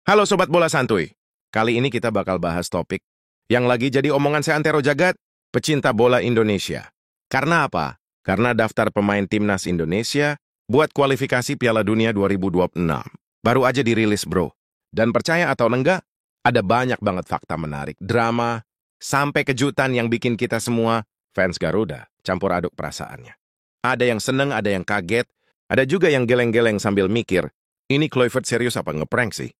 Halo Sobat Bola Santuy. Kali ini kita bakal bahas topik yang lagi jadi omongan seantero jagat, pecinta bola Indonesia. Karena apa? Karena daftar pemain timnas Indonesia buat kualifikasi Piala Dunia 2026. Baru aja dirilis bro. Dan percaya atau enggak, ada banyak banget fakta menarik, drama, sampai kejutan yang bikin kita semua fans Garuda campur aduk perasaannya. Ada yang seneng, ada yang kaget, ada juga yang geleng-geleng sambil mikir, ini Kluivert serius apa ngeprank sih?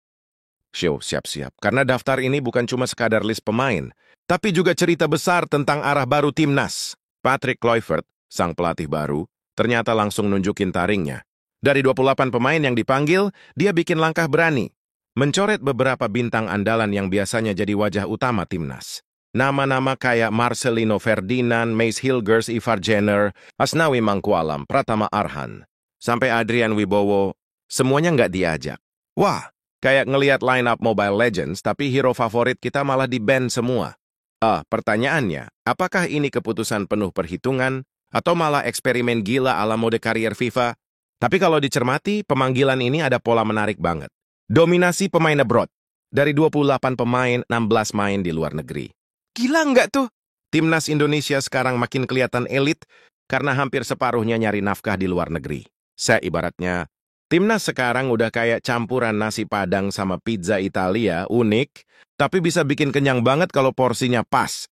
Show, siap-siap. Karena daftar ini bukan cuma sekadar list pemain, tapi juga cerita besar tentang arah baru timnas. Patrick Kluivert, sang pelatih baru, ternyata langsung nunjukin taringnya. Dari 28 pemain yang dipanggil, dia bikin langkah berani. Mencoret beberapa bintang andalan yang biasanya jadi wajah utama timnas. Nama-nama kayak Marcelino Ferdinand, Mace Hilgers, Ivar Jenner, Asnawi Mangkualam, Pratama Arhan, sampai Adrian Wibowo, semuanya nggak diajak. Wah! Kayak ngelihat line-up Mobile Legends, tapi hero favorit kita malah di-ban semua. Pertanyaannya, apakah ini keputusan penuh perhitungan, atau malah eksperimen gila ala mode karier FIFA? Tapi kalau dicermati, pemanggilan ini ada pola menarik banget. Dominasi pemain abroad. Dari 28 pemain, 16 main di luar negeri. Gila nggak tuh? Timnas Indonesia sekarang makin kelihatan elit, karena hampir separuhnya nyari nafkah di luar negeri. Saya ibaratnya, timnas sekarang udah kayak campuran nasi padang sama pizza Italia, unik, tapi bisa bikin kenyang banget kalau porsinya pas.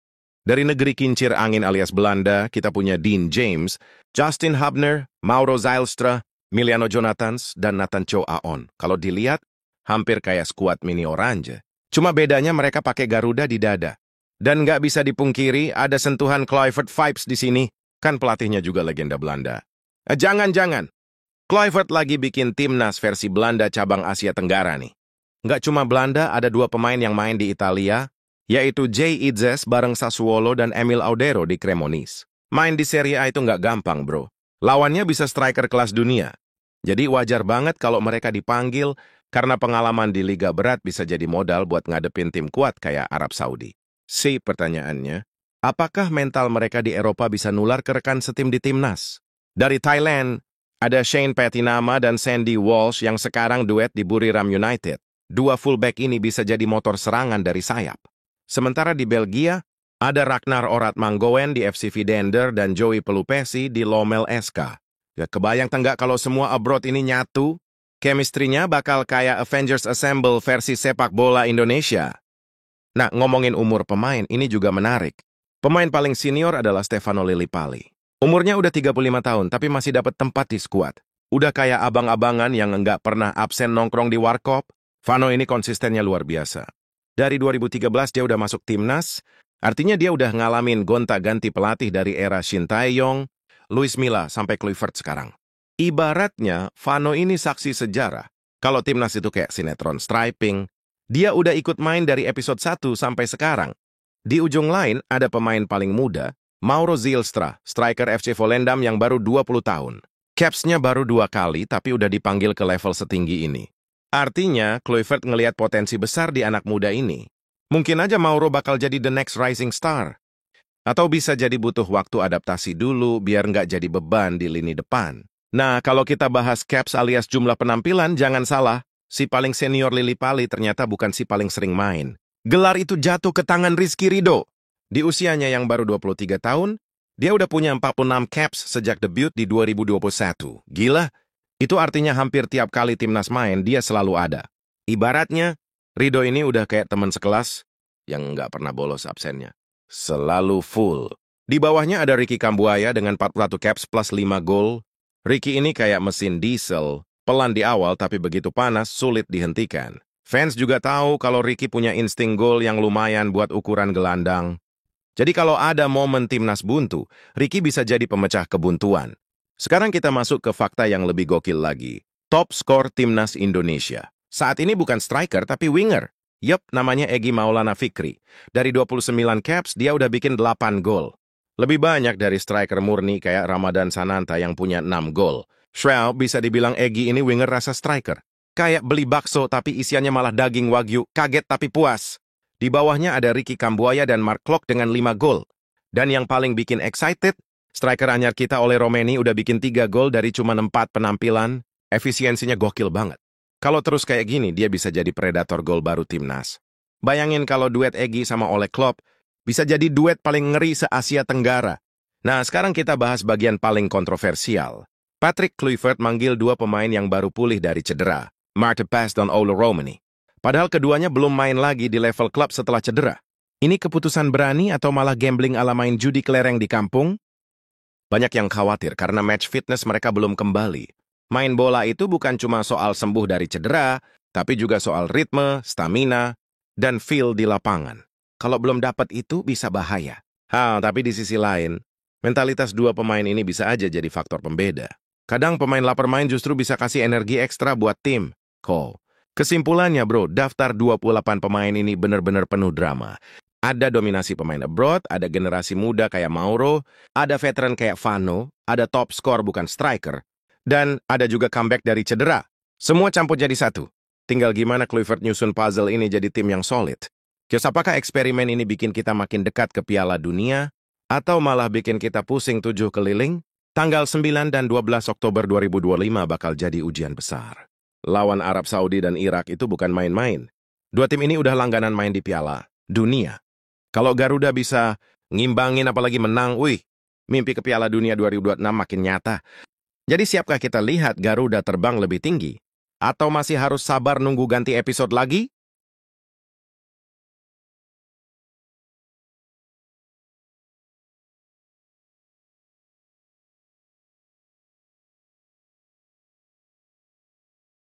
Dari negeri kincir angin alias Belanda, kita punya Dean James, Justin Hubner, Mauro Zylstra, Miliano Jonathans, dan Nathan Chow-Aon. Kalau dilihat, hampir kayak skuad mini Oranje. Cuma bedanya mereka pakai Garuda di dada. Dan nggak bisa dipungkiri, ada sentuhan Kluivert vibes di sini. Kan pelatihnya juga legenda Belanda. Jangan-jangan. Kluivert lagi bikin timnas versi Belanda cabang Asia Tenggara nih. Nggak cuma Belanda, ada dua pemain yang main di Italia, yaitu Jay Idzes bareng Sassuolo dan Emil Audero di Cremonese. Main di Serie A itu nggak gampang, bro. Lawannya bisa striker kelas dunia. Jadi wajar banget kalau mereka dipanggil, karena pengalaman di liga berat bisa jadi modal buat ngadepin tim kuat kayak Arab Saudi. Pertanyaannya, apakah mental mereka di Eropa bisa nular ke rekan setim di timnas? Dari Thailand, ada Shane Patinama dan Sandy Walsh yang sekarang duet di Buriram United. Dua fullback ini bisa jadi motor serangan dari sayap. Sementara di Belgia, ada Ragnar Orat Manggoen di FC Vidender dan Joey Pelupesi di Lommel SK. Ya, kebayang tenggak kalau semua abroad ini nyatu? Chemistry-nya bakal kayak Avengers Assemble versi sepak bola Indonesia. Nah, ngomongin umur pemain, ini juga menarik. Pemain paling senior adalah Stefano Lillipali. Umurnya udah 35 tahun, tapi masih dapat tempat di skuad. Udah kayak abang-abangan yang nggak pernah absen nongkrong di warkop. Vano ini konsistennya luar biasa. Dari 2013 dia udah masuk timnas, artinya dia udah ngalamin gonta-ganti pelatih dari era Shin Tae-yong, Luis Milla, sampai Kluivert sekarang. Ibaratnya, Vano ini saksi sejarah. Kalau timnas itu kayak sinetron striping, dia udah ikut main dari episode 1 sampai sekarang. Di ujung lain, ada pemain paling muda, Mauro Zylstra, striker FC Volendam yang baru 20 tahun. Caps-nya baru 2 kali, tapi udah dipanggil ke level setinggi ini. Artinya, Kluivert ngelihat potensi besar di anak muda ini. Mungkin aja Mauro bakal jadi the next rising star. Atau bisa jadi butuh waktu adaptasi dulu, biar nggak jadi beban di lini depan. Nah, kalau kita bahas caps alias jumlah penampilan, jangan salah. Si paling senior Lillipali ternyata bukan si paling sering main. Gelar itu jatuh ke tangan Rizky Ridho. Di usianya yang baru 23 tahun, dia udah punya 46 caps sejak debut di 2021. Gila, itu artinya hampir tiap kali timnas main, dia selalu ada. Ibaratnya, Ridho ini udah kayak teman sekelas yang nggak pernah bolos absennya. Selalu full. Di bawahnya ada Ricky Kambuaya dengan 41 caps plus 5 gol. Ricky ini kayak mesin diesel, pelan di awal tapi begitu panas, sulit dihentikan. Fans juga tahu kalau Ricky punya insting gol yang lumayan buat ukuran gelandang. Jadi kalau ada momen timnas buntu, Ricky bisa jadi pemecah kebuntuan. Sekarang kita masuk ke fakta yang lebih gokil lagi. Top skor timnas Indonesia. Saat ini bukan striker tapi winger. Yup, namanya Egy Maulana Fikri. Dari 29 caps, dia udah bikin 8 gol. Lebih banyak dari striker murni kayak Ramadan Sananta yang punya 6 gol. Shrew bisa dibilang Egy ini winger rasa striker. Kayak beli bakso tapi isiannya malah daging wagyu, kaget tapi puas. Di bawahnya ada Ricky Kambuaya dan Mark Klok dengan 5 gol. Dan yang paling bikin excited, striker anyar kita oleh Romeni udah bikin 3 gol dari cuma 4 penampilan. Efisiensinya gokil banget. Kalau terus kayak gini, dia bisa jadi predator gol baru timnas. Bayangin kalau duet Egy sama Ole Klopp bisa jadi duet paling ngeri se-Asia Tenggara. Nah, sekarang kita bahas bagian paling kontroversial. Patrick Kluivert manggil dua pemain yang baru pulih dari cedera, Marta Paes dan Ole Romani. Padahal keduanya belum main lagi di level klub setelah cedera. Ini keputusan berani atau malah gambling ala main judi kelereng di kampung? Banyak yang khawatir karena match fitness mereka belum kembali. Main bola itu bukan cuma soal sembuh dari cedera, tapi juga soal ritme, stamina, dan feel di lapangan. Kalau belum dapat itu bisa bahaya. Tapi di sisi lain, mentalitas dua pemain ini bisa aja jadi faktor pembeda. Kadang pemain lapar main justru bisa kasih energi ekstra buat tim. Kesimpulannya bro, daftar 28 pemain ini benar-benar penuh drama. Ada dominasi pemain abroad, ada generasi muda kayak Mauro, ada veteran kayak Vano, ada top skor bukan striker, dan ada juga comeback dari cedera. Semua campur jadi satu. Tinggal gimana Kluivert nyusun puzzle ini jadi tim yang solid. Kios, apakah eksperimen ini bikin kita makin dekat ke Piala Dunia? Atau malah bikin kita pusing 7 keliling? Tanggal 9 dan 12 Oktober 2025 bakal jadi ujian besar. Lawan Arab Saudi dan Irak itu bukan main-main. Dua tim ini udah langganan main di Piala Dunia. Kalau Garuda bisa ngimbangin apalagi menang, mimpi ke Piala Dunia 2026 makin nyata. Jadi siapkah kita lihat Garuda terbang lebih tinggi? Atau masih harus sabar nunggu ganti episode lagi?